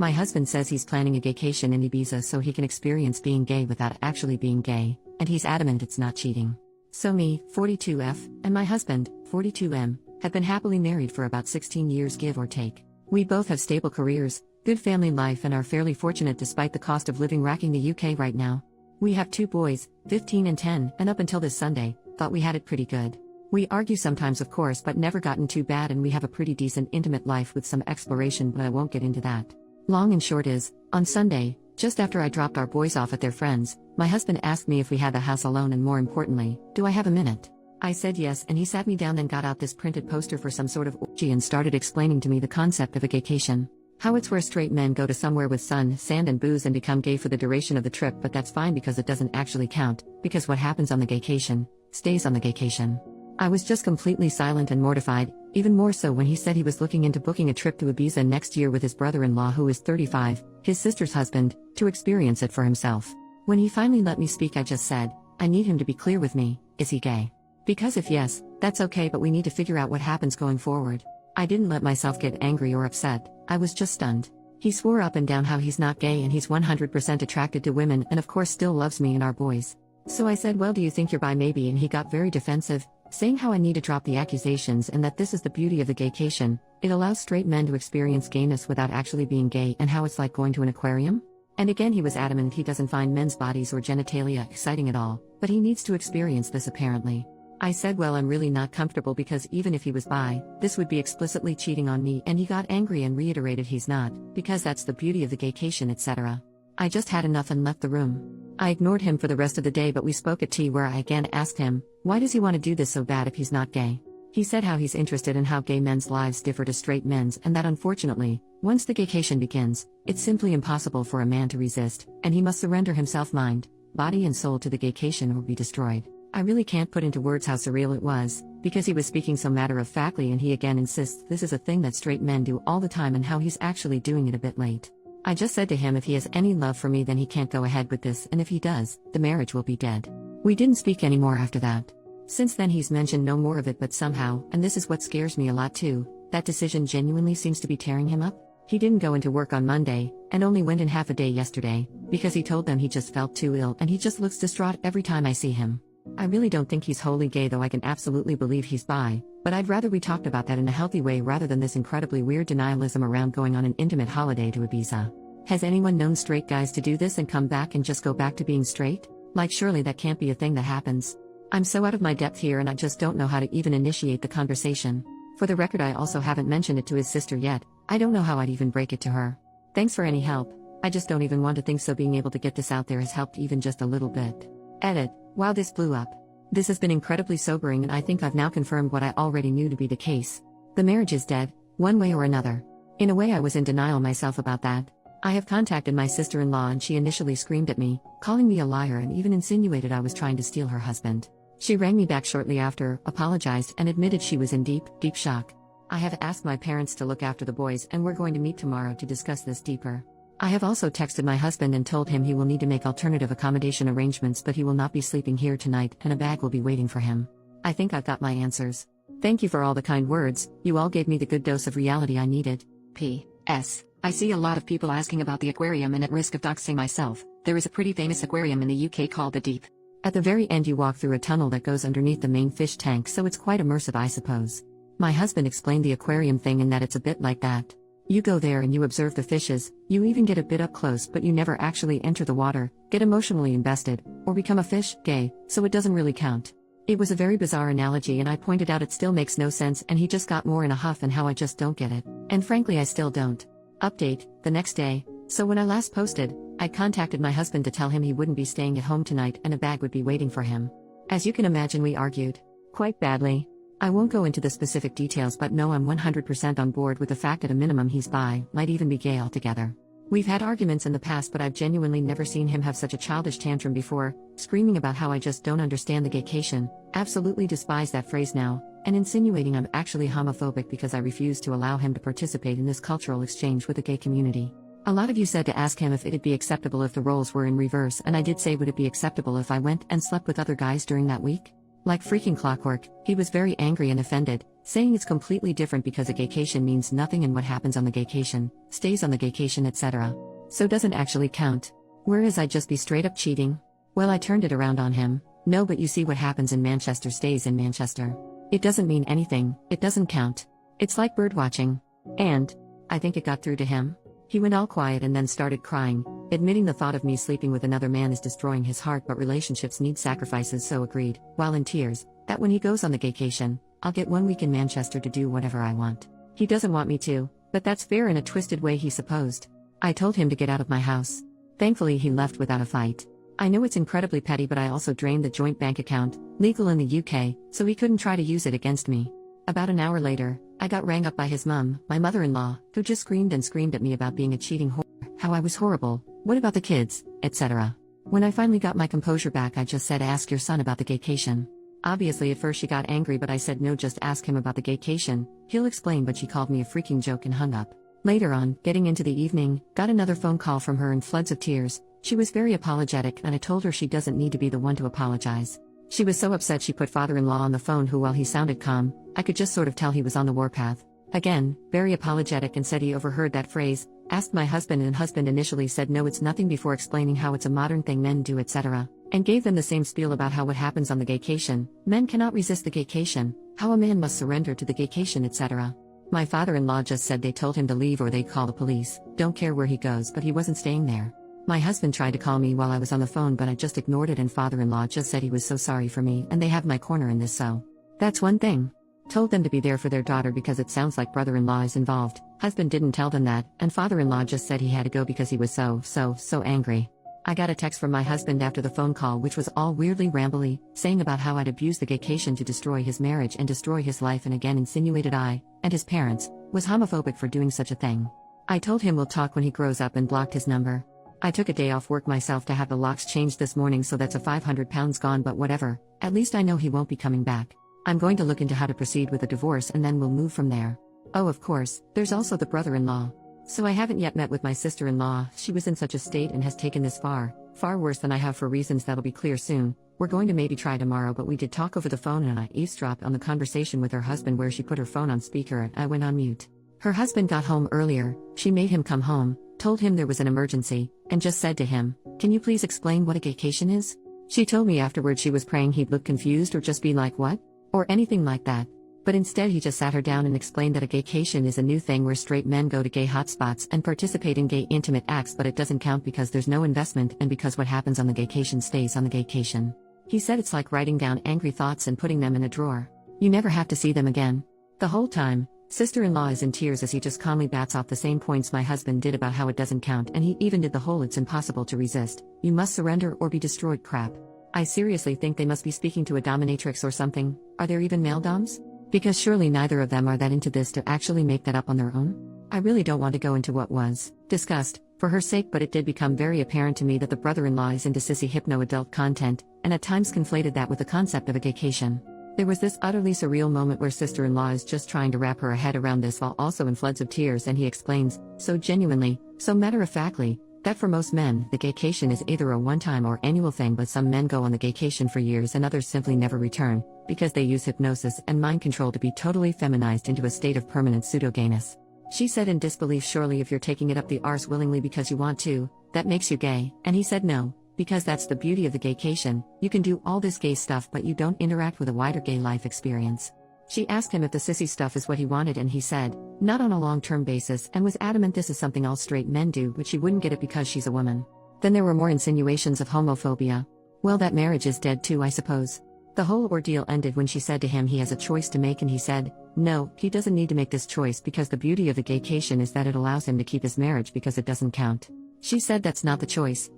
My husband says he's planning a gaycation in Ibiza so he can experience being gay without actually being gay, and he's adamant it's not cheating. So me, 42F, and my husband, 42M, have been happily married for about 16 years give or take. We both have stable careers, good family life and are fairly fortunate despite the cost of living racking the UK right now. We have 2 boys, 15 and 10, and up until this Sunday, thought we had it pretty good. We argue sometimes of course but never gotten too bad and we have a pretty decent intimate life with some exploration but I won't get into that. Long and short is, on Sunday, just after I dropped our boys off at their friends, my husband asked me if we had the house alone and more importantly, do I have a minute? I said yes and he sat me down then got out this printed poster for some sort of orgy and started explaining to me the concept of a gaycation. How it's where straight men go to somewhere with sun, sand and booze and become gay for the duration of the trip but that's fine because it doesn't actually count, because what happens on the gaycation, stays on the gaycation. I was just completely silent and mortified, even more so when he said he was looking into booking a trip to Ibiza next year with his brother-in-law who is 35, his sister's husband, to experience it for himself. When he finally let me speak I just said, I need him to be clear with me, is he gay? Because if yes, that's okay but we need to figure out what happens going forward. I didn't let myself get angry or upset, I was just stunned. He swore up and down how he's not gay and he's 100% attracted to women and of course still loves me and our boys. So I said well do you think you're bi maybe and he got very defensive, saying how I need to drop the accusations and that this is the beauty of the gaycation, it allows straight men to experience gayness without actually being gay and how it's like going to an aquarium. And again he was adamant he doesn't find men's bodies or genitalia exciting at all, but he needs to experience this apparently. I said well I'm really not comfortable because even if he was bi, this would be explicitly cheating on me and he got angry and reiterated he's not, because that's the beauty of the gaycation etc. I just had enough and left the room. I ignored him for the rest of the day but we spoke at tea where I again asked him, why does he want to do this so bad if he's not gay? He said how he's interested in how gay men's lives differ to straight men's and that unfortunately, once the gaycation begins, it's simply impossible for a man to resist, and he must surrender himself mind, body and soul to the gaycation or be destroyed. I really can't put into words how surreal it was, because he was speaking so matter-of-factly and he again insists this is a thing that straight men do all the time and how he's actually doing it a bit late. I just said to him if he has any love for me then he can't go ahead with this and if he does, the marriage will be dead. We didn't speak anymore after that. Since then he's mentioned no more of it but somehow, and this is what scares me a lot too, that decision genuinely seems to be tearing him up. He didn't go into work on Monday, and only went in half a day yesterday, because he told them he just felt too ill and he just looks distraught every time I see him. I really don't think he's wholly gay though I can absolutely believe he's bi, but I'd rather we talked about that in a healthy way rather than this incredibly weird denialism around going on an intimate holiday to Ibiza. Has anyone known straight guys to do this and come back and just go back to being straight? Like surely that can't be a thing that happens. I'm so out of my depth here and I just don't know how to even initiate the conversation. For the record I also haven't mentioned it to his sister yet, I don't know how I'd even break it to her. Thanks for any help, I just don't even want to think so being able to get this out there has helped even just a little bit. Edit. Wow this blew up. This has been incredibly sobering and I think I've now confirmed what I already knew to be the case. The marriage is dead, one way or another. In a way I was in denial myself about that. I have contacted my sister-in-law and she initially screamed at me, calling me a liar and even insinuated I was trying to steal her husband. She rang me back shortly after, apologized and admitted she was in deep shock. I have asked my parents to look after the boys and we're going to meet tomorrow to discuss this deeper. I have also texted my husband and told him he will need to make alternative accommodation arrangements but he will not be sleeping here tonight and a bag will be waiting for him. I think I've got my answers. Thank you for all the kind words, you all gave me the good dose of reality I needed. P.S. I see a lot of people asking about the aquarium and at risk of doxing myself, there is a pretty famous aquarium in the UK called the Deep. At the very end you walk through a tunnel that goes underneath the main fish tank so it's quite immersive I suppose. My husband explained the aquarium thing and that it's a bit like that. You go there and you observe the fishes, you even get a bit up close but you never actually enter the water, get emotionally invested, or become a fish, gay, so it doesn't really count. It was a very bizarre analogy and I pointed out it still makes no sense and he just got more in a huff and how I just don't get it. And frankly I still don't. Update, the next day, so when I last posted, I contacted my husband to tell him he wouldn't be staying at home tonight and a bag would be waiting for him. As you can imagine we argued. Quite badly. I won't go into the specific details but no I'm 100% on board with the fact at a minimum he's bi, might even be gay altogether. We've had arguments in the past but I've genuinely never seen him have such a childish tantrum before, screaming about how I just don't understand the gaycation, absolutely despise that phrase now, and insinuating I'm actually homophobic because I refuse to allow him to participate in this cultural exchange with the gay community. A lot of you said to ask him if it'd be acceptable if the roles were in reverse and I did say would it be acceptable if I went and slept with other guys during that week? Like freaking clockwork, he was very angry and offended, saying it's completely different because a gaycation means nothing and what happens on the gaycation, stays on the gaycation, etc. So doesn't actually count. Whereas I'd just be straight up cheating. Well, I turned it around on him. No, but you see what happens in Manchester stays in Manchester. It doesn't mean anything, it doesn't count. It's like bird watching. And I think it got through to him. He went all quiet and then started crying, admitting the thought of me sleeping with another man is destroying his heart, but relationships need sacrifices, so agreed, while in tears, that when he goes on the gaycation, I'll get 1 week in Manchester to do whatever I want. He doesn't want me to, but that's fair in a twisted way, he supposed. I told him to get out of my house. Thankfully he left without a fight. I know it's incredibly petty, but I also drained the joint bank account, legal in the UK, so he couldn't try to use it against me. About an hour later, I got rang up by his mum, my mother-in-law, who just screamed and screamed at me about being a cheating whore, how I was horrible, what about the kids, etc. When I finally got my composure back, I just said, ask your son about the gaycation. Obviously at first she got angry, but I said no, just ask him about the gaycation, he'll explain, but she called me a freaking joke and hung up. Later on, getting into the evening, got another phone call from her in floods of tears. She was very apologetic and I told her she doesn't need to be the one to apologize. She was so upset she put father-in-law on the phone, who, while he sounded calm, I could just sort of tell he was on the warpath. Again, very apologetic, and said he overheard that phrase, asked my husband, and husband initially said no, it's nothing, before explaining how it's a modern thing men do, etc. And gave them the same spiel about how what happens on the gaycation, men cannot resist the gaycation, how a man must surrender to the gaycation, etc. My father-in-law just said they told him to leave or they'd call the police, don't care where he goes, but he wasn't staying there. My husband tried to call me while I was on the phone, but I just ignored it, and father-in-law just said he was so sorry for me and they have my corner in this, so that's one thing. Told them to be there for their daughter because it sounds like brother-in-law is involved. Husband didn't tell them that, and father-in-law just said he had to go because he was so angry. I got a text from my husband after the phone call, which was all weirdly rambly, saying about how I'd abused the gaycation to destroy his marriage and destroy his life, and again insinuated I, and his parents, was homophobic for doing such a thing. I told him we'll talk when he grows up and blocked his number. I took a day off work myself to have the locks changed this morning, so that's a £500 gone, but whatever, at least I know he won't be coming back. I'm going to look into how to proceed with a divorce and then we'll move from there. Oh, of course, there's also the brother-in-law. So I haven't yet met with my sister-in-law. She was in such a state and has taken this far worse than I have, for reasons that'll be clear soon. We're going to maybe try tomorrow, but we did talk over the phone and I eavesdropped on the conversation with her husband where she put her phone on speaker and I went on mute. Her husband got home earlier, she made him come home, told him there was an emergency, and just said to him, can you please explain what a gaycation is? She told me afterwards she was praying he'd look confused or just be like, what? Or anything like that. But instead he just sat her down and explained that a gaycation is a new thing where straight men go to gay hotspots and participate in gay intimate acts, but it doesn't count because there's no investment and because what happens on the gaycation stays on the gaycation. He said it's like writing down angry thoughts and putting them in a drawer. You never have to see them again. The whole time, sister-in-law is in tears as he just calmly bats off the same points my husband did about how it doesn't count, and he even did the whole it's impossible to resist, you must surrender or be destroyed crap. I seriously think they must be speaking to a dominatrix or something. Are there even male doms? Because surely neither of them are that into this to actually make that up on their own. I really don't want to go into what was discussed, for her sake, but it did become very apparent to me that the brother-in-law is into sissy hypno-adult content, and at times conflated that with the concept of a gaycation. There was this utterly surreal moment where sister-in-law is just trying to wrap her head around this while also in floods of tears, and he explains, so genuinely, so matter-of-factly, that for most men, the gaycation is either a one-time or annual thing, but some men go on the gaycation for years and others simply never return, because they use hypnosis and mind control to be totally feminized into a state of permanent pseudo-gayness. She said in disbelief, surely if you're taking it up the arse willingly because you want to, that makes you gay, and he said no, because that's the beauty of the gaycation, you can do all this gay stuff but you don't interact with a wider gay life experience. She asked him if the sissy stuff is what he wanted, and he said, not on a long-term basis, and was adamant this is something all straight men do, but she wouldn't get it because she's a woman. Then there were more insinuations of homophobia. Well, that marriage is dead too, I suppose. The whole ordeal ended when she said to him he has a choice to make, and he said, no, he doesn't need to make this choice because the beauty of the gaycation is that it allows him to keep his marriage because it doesn't count. She said that's not the choice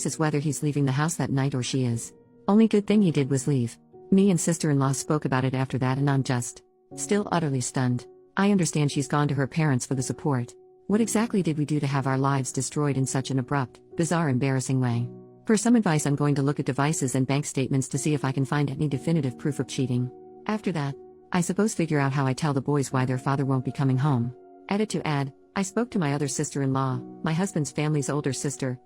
is whether he's leaving the house that night or she is. Only good thing he did was leave. Me and sister-in-law spoke about it after that and I'm just still utterly stunned. I understand she's gone to her parents for the support. What exactly did we do to have our lives destroyed in such an abrupt, bizarre, embarrassing way? For some advice, I'm going to look at devices and bank statements to see if I can find any definitive proof of cheating. After that, I suppose figure out how I tell the boys why their father won't be coming home. Added to add, I spoke to my other sister-in-law, my husband's family's older sister,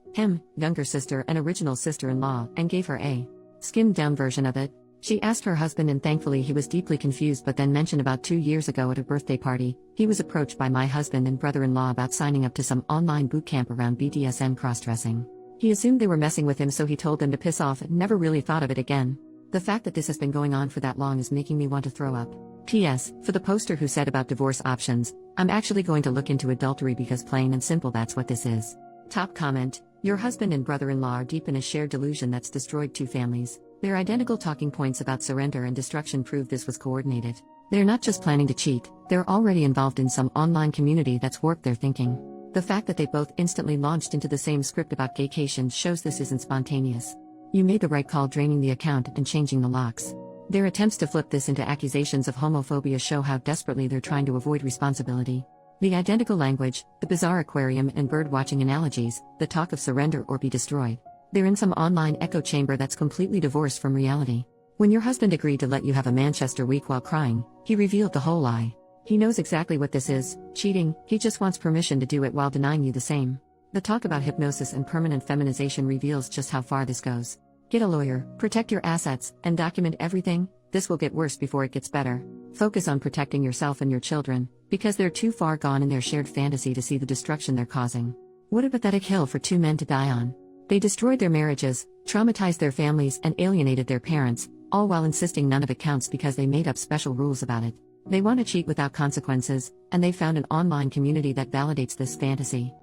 younger sister and original sister-in-law, and gave her a skimmed-down version of it. She asked her husband, and thankfully he was deeply confused, but then mentioned about 2 years ago at a birthday party, he was approached by my husband and brother-in-law about signing up to some online boot camp around BDSM cross-dressing. He assumed they were messing with him, so he told them to piss off and never really thought of it again. The fact that this has been going on for that long is making me want to throw up. P.S. For the poster who said about divorce options, I'm actually going to look into adultery because plain and simple that's what this is. Top comment: your husband and brother-in-law are deep in a shared delusion that's destroyed two families. Their identical talking points about surrender and destruction prove this was coordinated. They're not just planning to cheat, they're already involved in some online community that's warped their thinking. The fact that they both instantly launched into the same script about gaycation shows this isn't spontaneous. You made the right call draining the account and changing the locks. Their attempts to flip this into accusations of homophobia show how desperately they're trying to avoid responsibility. The identical language, the bizarre aquarium and bird-watching analogies, the talk of surrender or be destroyed. They're in some online echo chamber that's completely divorced from reality. When your husband agreed to let you have a Manchester week while crying, he revealed the whole lie. He knows exactly what this is, cheating, he just wants permission to do it while denying you the same. The talk about hypnosis and permanent feminization reveals just how far this goes. Get a lawyer, protect your assets, and document everything. This will get worse before it gets better. Focus on protecting yourself and your children, because they're too far gone in their shared fantasy to see the destruction they're causing. What a pathetic hill for two men to die on. They destroyed their marriages, traumatized their families, and alienated their parents, all while insisting none of it counts because they made up special rules about it. They want to cheat without consequences, and they found an online community that validates this fantasy.